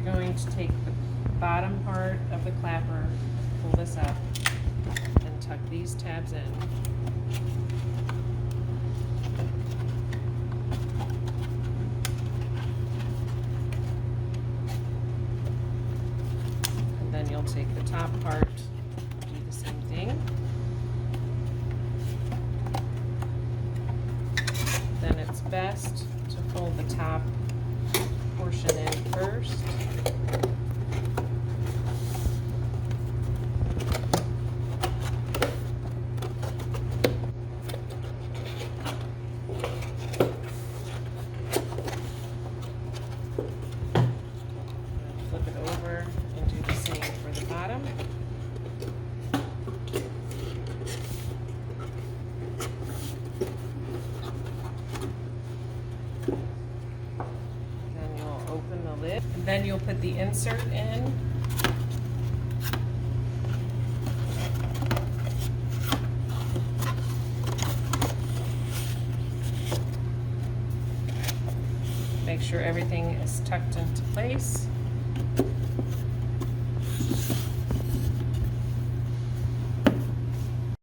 you're going to take the bottom part of the clapper, pull this up, and tuck these tabs in. And then you'll take the top part, do the same thing. Then it's best to fold the top portion in first. Flip it over and do the same for the bottom. Then you'll open the lid, and then you'll put the insert in. Make sure everything is tucked into place.